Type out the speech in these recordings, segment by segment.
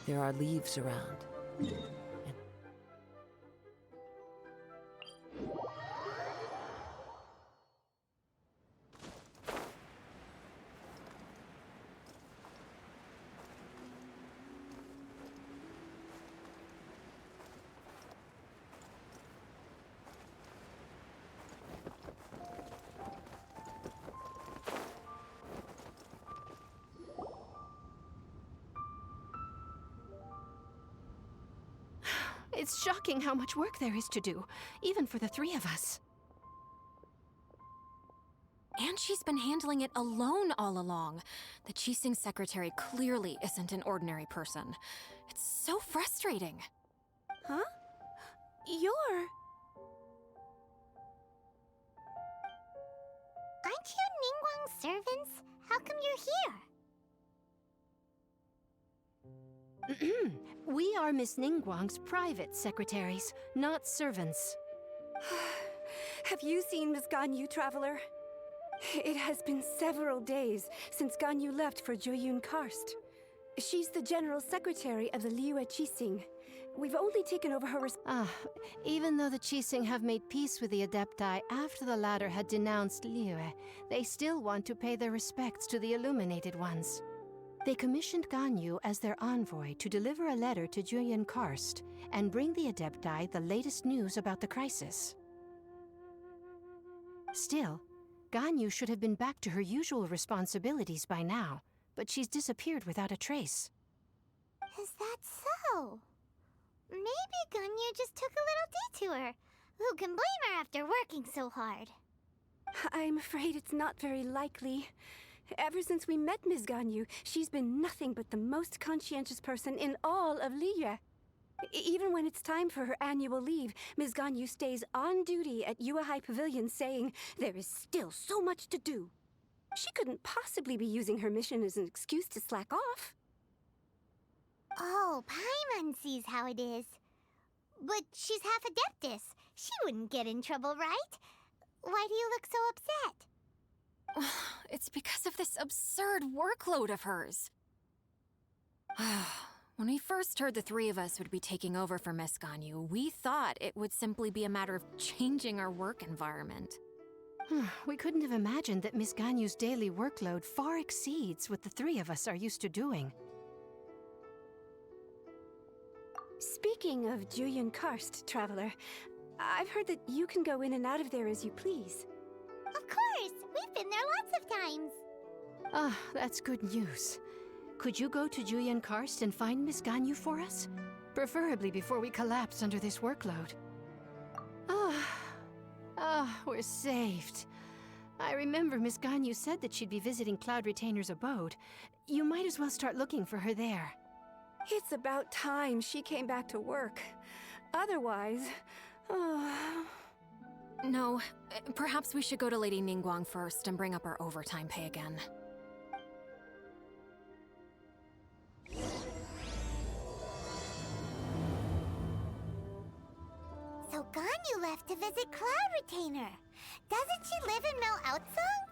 There are leaves around. It's shocking how much work there is to do, even for the three of us. And she's been handling it alone all along. The Qixing secretary clearly isn't an ordinary person. It's so frustrating. Huh? You're... Aren't you Ningguang's servants? How come you're here? We are Miss Ningguang's private secretaries, not servants. Have you seen Miss Ganyu, Traveler? It has been several days since Ganyu left for Jueyun Karst. She's the general secretary of the Liyue Qixing. We've only taken over her Even though the Qixing have made peace with the Adepti after the latter had denounced Liyue, they still want to pay their respects to the Illuminated Ones. They commissioned Ganyu as their envoy to deliver a letter to Jueyun Karst and bring the Adepti the latest news about the crisis. Still, Ganyu should have been back to her usual responsibilities by now, but she's disappeared without a trace. Is that so? Maybe Ganyu just took a little detour. Who can blame her after working so hard? I'm afraid it's not very likely. Ever since we met Ms. Ganyu, she's been nothing but the most conscientious person in all of Liyue. Even when it's time for her annual leave, Ms. Ganyu stays on duty at Yuehai Pavilion saying there is still so much to do. She couldn't possibly be using her mission as an excuse to slack off. Oh, Paimon sees how it is. But she's half Adeptus. She wouldn't get in trouble, right? Why do you look so upset? It's because of this absurd workload of hers. When we first heard the three of us would be taking over for Miss Ganyu, we thought it would simply be a matter of changing our work environment. We couldn't have imagined that Miss Ganyu's daily workload far exceeds what the three of us are used to doing. Speaking of Jueyun Karst, Traveler, I've heard that you can go in and out of there as you please. Of course! We've been there lots of times! Ah, that's good news. Could you go to Jueyun Karst and find Miss Ganyu for us? Preferably before we collapse under this workload. We're saved. I remember Miss Ganyu said that she'd be visiting Cloud Retainer's abode. You might as well start looking for her there. It's about time she came back to work. Otherwise... No, perhaps we should go to Lady Ningguang first and bring up our overtime pay again. So Ganyu left to visit Cloud Retainer. Doesn't she live in Mel Outsong?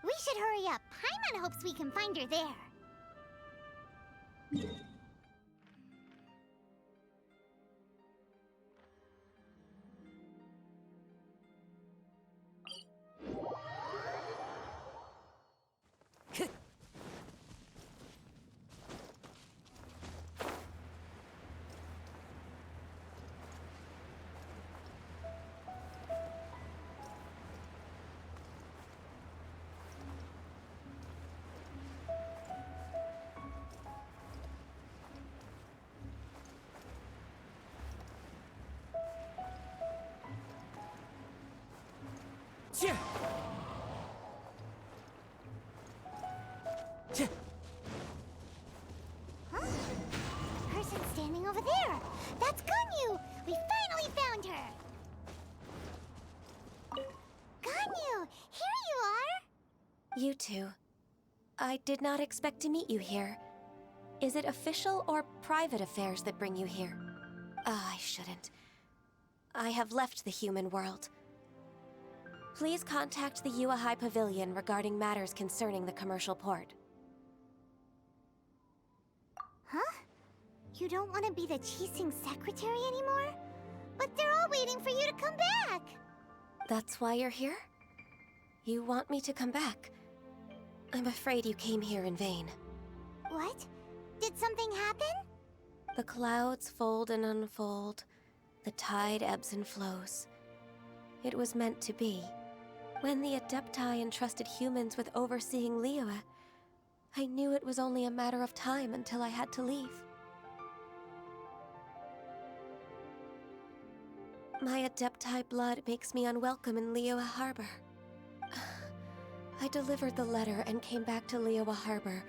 We should hurry up. Paimon hopes we can find her there. Huh? Person standing over there. That's Ganyu! We finally found her! Ganyu! Here you are! You two. I did not expect to meet you here. Is it official or private affairs that bring you here? Ah, I shouldn't. I have left the human world. Please contact the Yua High Pavilion regarding matters concerning the commercial port. Huh? You don't want to be the Qixing secretary anymore? But they're all waiting for you to come back! That's why you're here? You want me to come back? I'm afraid you came here in vain. What? Did something happen? The clouds fold and unfold. The tide ebbs and flows. It was meant to be. When the Adepti entrusted humans with overseeing Liyue, I knew it was only a matter of time until I had to leave. My Adepti blood makes me unwelcome in Liyue Harbor. I delivered the letter and came back to Liyue Harbor,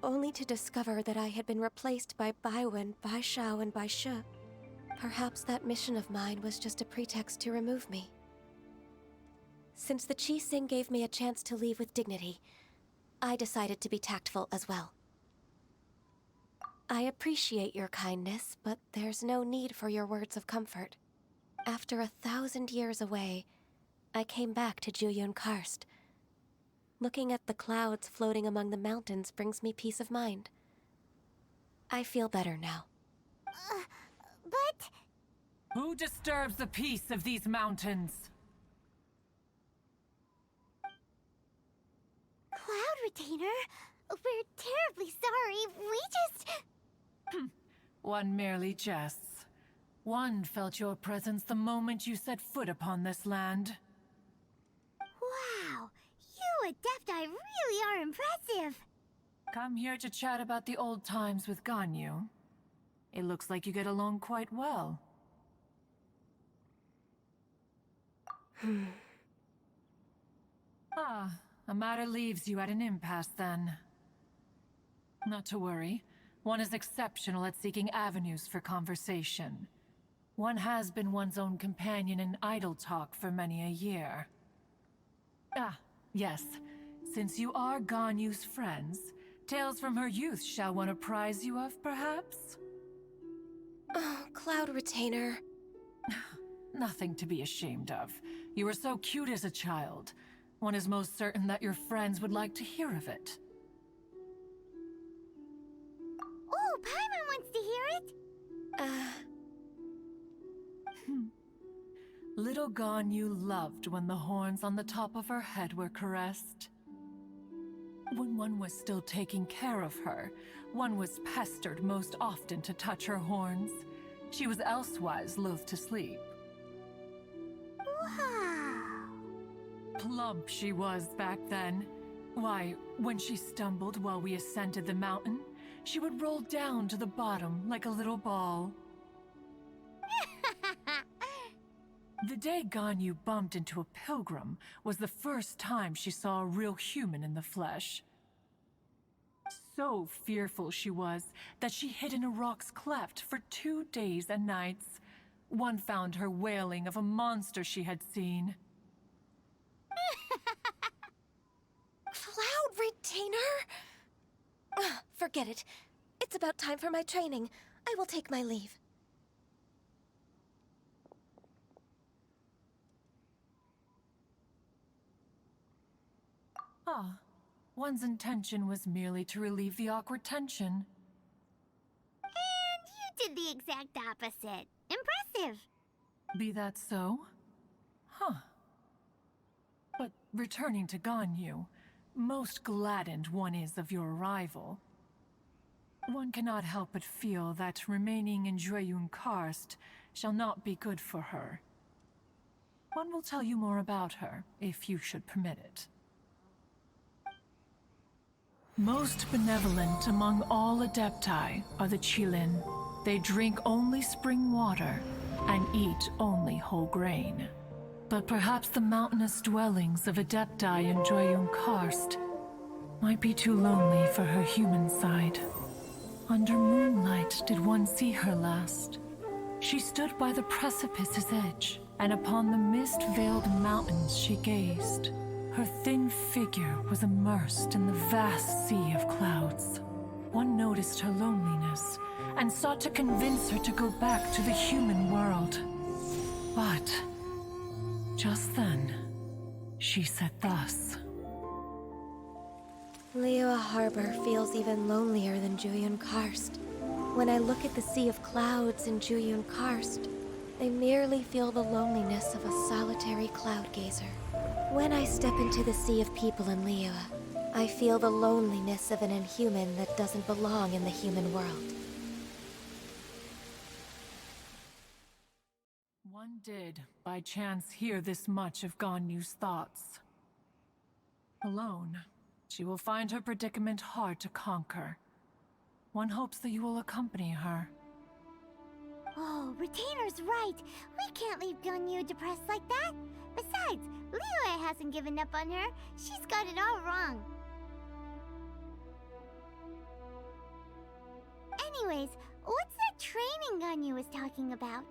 only to discover that I had been replaced by Baiwen, Baishao, and Baishu. Perhaps that mission of mine was just a pretext to remove me. Since the Qixing gave me a chance to leave with dignity, I decided to be tactful as well. I appreciate your kindness, but there's no need for your words of comfort. After 1,000 years away, I came back to Juyun Karst. Looking at the clouds floating among the mountains brings me peace of mind. I feel better now. But... Who disturbs the peace of these mountains? Cloud Retainer, we're terribly sorry. We just... One merely jests. One felt your presence the moment you set foot upon this land. Wow, you Adepti really are impressive. Come here to chat about the old times with Ganyu. It looks like you get along quite well. A matter leaves you at an impasse then. Not to worry. One is exceptional at seeking avenues for conversation. One has been one's own companion in idle talk for many a year. Ah, yes. Since you are Ganyu's friends, tales from her youth shall one apprise you of, perhaps? Oh, Cloud Retainer. Nothing to be ashamed of. You were so cute as a child. One is most certain that your friends would like to hear of it. Oh, Paimon wants to hear it. Little Ganyu loved when the horns on the top of her head were caressed. When one was still taking care of her, one was pestered most often to touch her horns. She was elsewise loath to sleep. Wow. Plump she was back then. Why, when she stumbled while we ascended the mountain, she would roll down to the bottom like a little ball. The day Ganyu bumped into a pilgrim was the first time she saw a real human in the flesh. So fearful she was that she hid in a rock's cleft for 2 days and nights. One found her wailing of a monster she had seen. Cloud Retainer? Forget it. It's about time for my training. I will take my leave. One's intention was merely to relieve the awkward tension. And you did the exact opposite. Impressive. Be that so? But returning to Ganyu, most gladdened one is of your arrival. One cannot help but feel that remaining in Juyun Karst shall not be good for her. One will tell you more about her, if you should permit it. Most benevolent among all Adepti are the Qilin. They drink only spring water and eat only whole grain. But perhaps the mountainous dwellings of Adepti in Juyun Karst might be too lonely for her human side. Under moonlight did one see her last. She stood by the precipice's edge, and upon the mist-veiled mountains she gazed, Her thin figure was immersed in the vast sea of clouds. One noticed her loneliness and sought to convince her to go back to the human world. But just then, she said thus. Liyue Harbor feels even lonelier than Jueyun Karst. When I look at the sea of clouds in Jueyun Karst, I merely feel the loneliness of a solitary cloud gazer. When I step into the sea of people in Liyue, I feel the loneliness of an inhuman that doesn't belong in the human world. One did, by chance, hear this much of Ganyu's thoughts. Alone, she will find her predicament hard to conquer. One hopes that you will accompany her. Oh, Retainer's right. We can't leave Ganyu depressed like that. Besides, Liyue hasn't given up on her. She's got it all wrong. Anyways, what's that training Ganyu was talking about?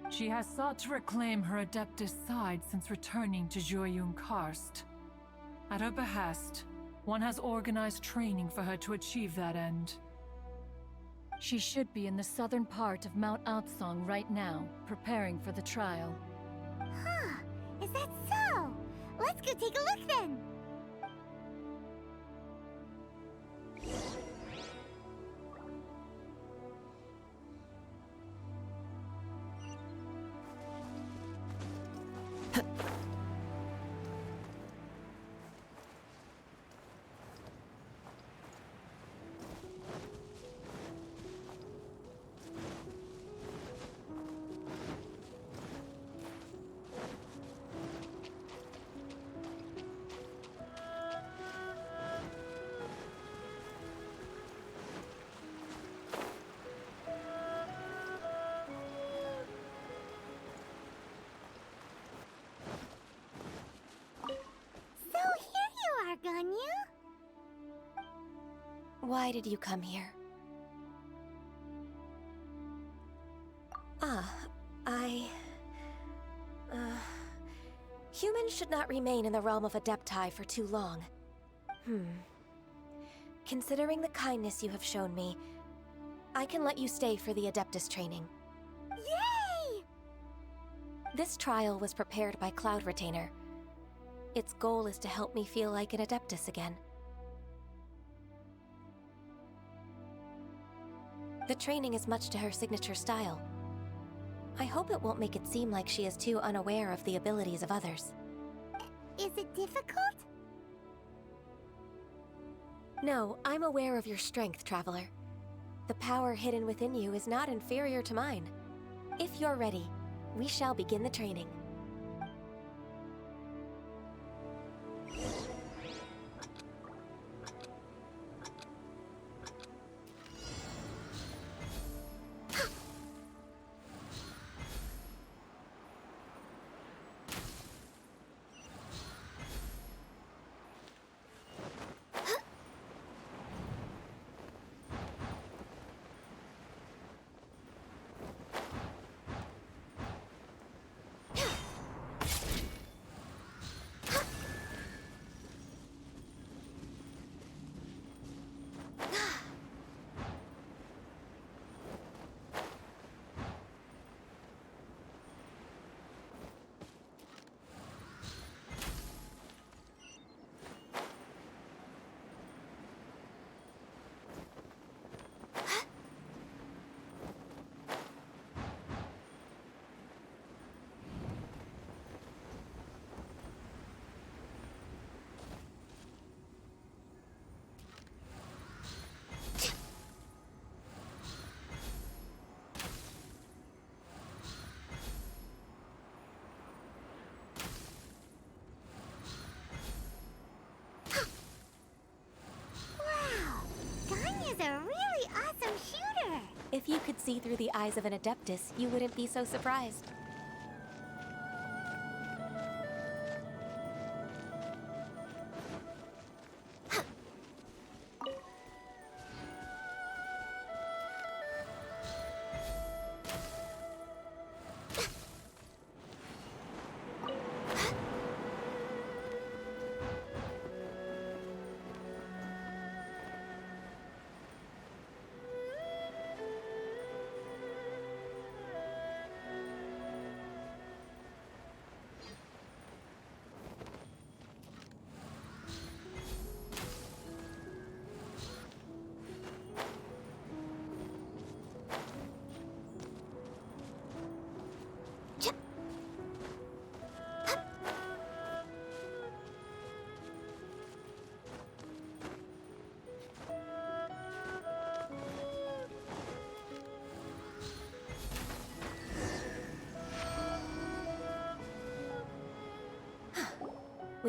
She has sought to reclaim her Adeptus side since returning to Jueyun Karst. At her behest, one has organized training for her to achieve that end. She should be in the southern part of Mount Aotsong right now, preparing for the trial. Huh, is that so? Let's go take a look then! Ganyu? Why did you come here? Humans should not remain in the realm of Adepti for too long. Considering the kindness you have shown me, I can let you stay for the Adeptus training. Yay! This trial was prepared by Cloud Retainer. Its goal is to help me feel like an Adeptus again. The training is much to her signature style. I hope it won't make it seem like she is too unaware of the abilities of others. Is it difficult? No, I'm aware of your strength, Traveler. The power hidden within you is not inferior to mine. If you're ready, we shall begin the training. If you could see through the eyes of an Adeptus, you wouldn't be so surprised.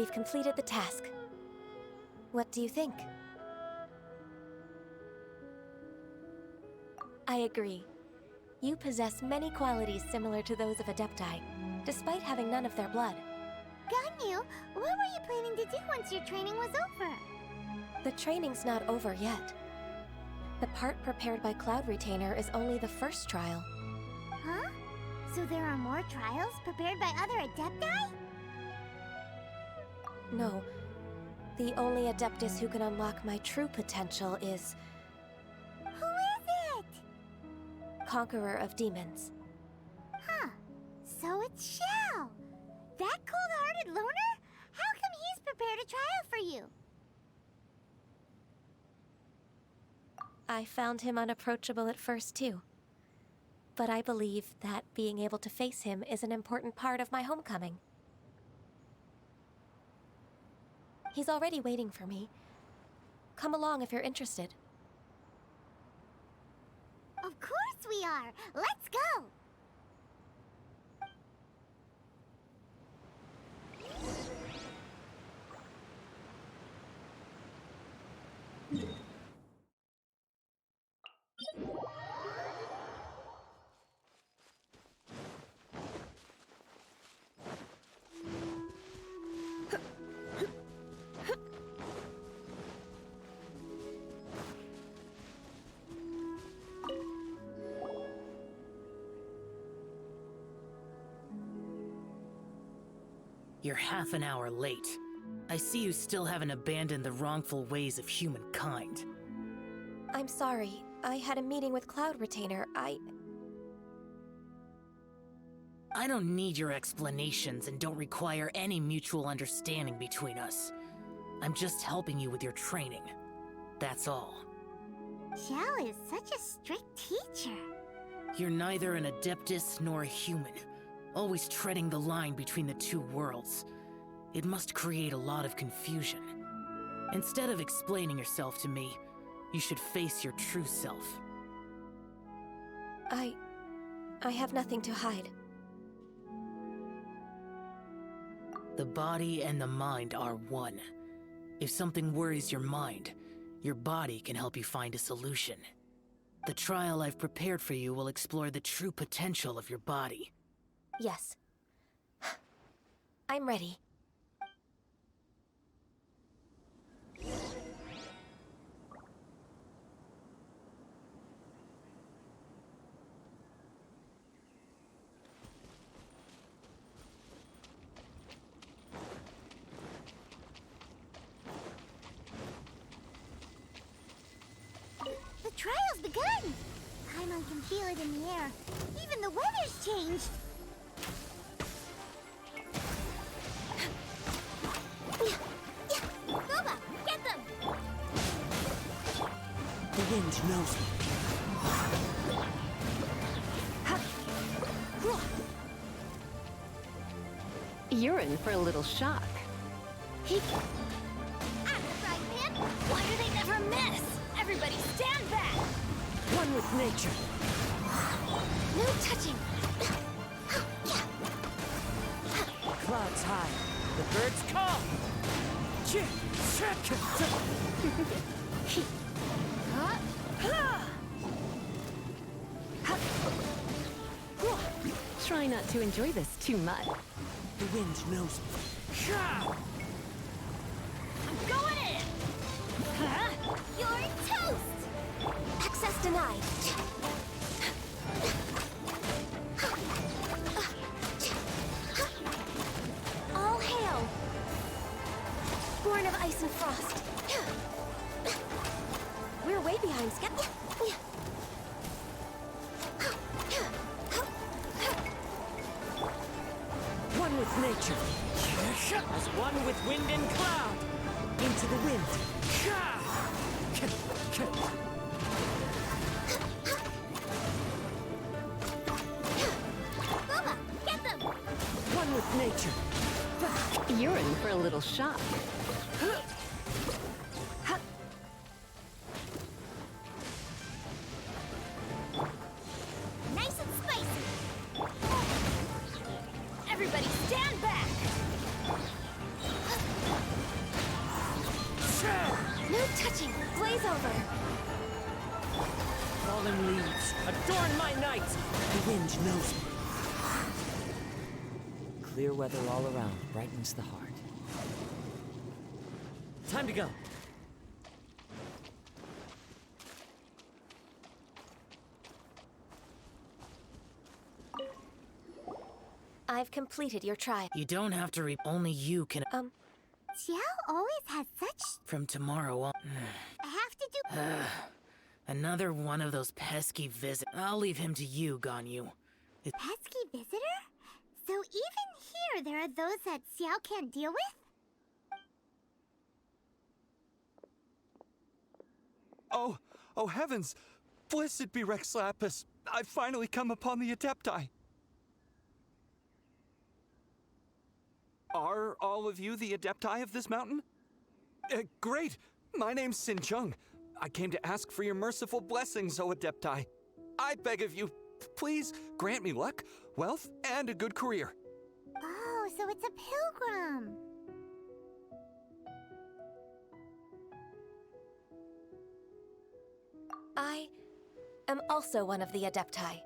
we've completed the task. What do you think? I agree. You possess many qualities similar to those of Adepti, despite having none of their blood. Ganyu, what were you planning to do once your training was over? The training's not over yet. The part prepared by Cloud Retainer is only the first trial. Huh? So there are more trials prepared by other Adepti? No. The only Adeptus who can unlock my true potential is Who is it? Conqueror of Demons. Huh. So it's Xiao. That cold-hearted loner? How come he's prepared a trial for you? I found him unapproachable at first, too. But I believe that being able to face him is an important part of my homecoming. He's already waiting for me. Come along if you're interested. Of course we are! Let's go! You're half an hour late. I see you still haven't abandoned the wrongful ways of humankind. I'm sorry. I had a meeting with Cloud Retainer. I don't need your explanations and don't require any mutual understanding between us. I'm just helping you with your training. That's all. Xiao is such a strict teacher. You're neither an Adeptus nor a human, always treading the line between the two worlds. It must create a lot of confusion. Instead of explaining yourself to me, you should face your true self. I have nothing to hide. The body and the mind are one. If something worries your mind, your body can help you find a solution. The trial I've prepared for you will explore the true potential of your body. Yes. I'm ready. The trial's begun! Paimon can feel it in the air. Even the weather's changed. Boba, get them! The wind knows me. You're in for a little shock. I'm a fried man! Why do they never miss? Everybody stand back! One with nature. No touching! Clouds high. The birds call. Try not to enjoy this too much. The wind knows me. I'm going in! You're toast! Access denied. All hail! Born of ice and frost. We're way behind schedule. One with nature. As one with wind and cloud. Into the wind. Boba, get them! One with nature. You're in for a little shock. Nice and spicy! Everybody stand back! over. Fallen leaves, adorn my night! The wind knows me. Clear weather all around brightens the heart. Time to go. I've completed your trial. You don't have to only you can. Xiao always has such... From tomorrow on. I have to do... Another one of those pesky visits. I'll leave him to you, Ganyu. Pesky visitor? So even here there are those that Xiao can't deal with? Oh heavens! Blessed be Rex Lapis! I've finally come upon the Adepti! Are all of you the Adepti of this mountain? Great! My name's Sin Chung. I came to ask for your merciful blessings, O Adepti. I beg of you, please grant me luck, wealth, and a good career. Oh, so it's a pilgrim. I am also one of the Adepti.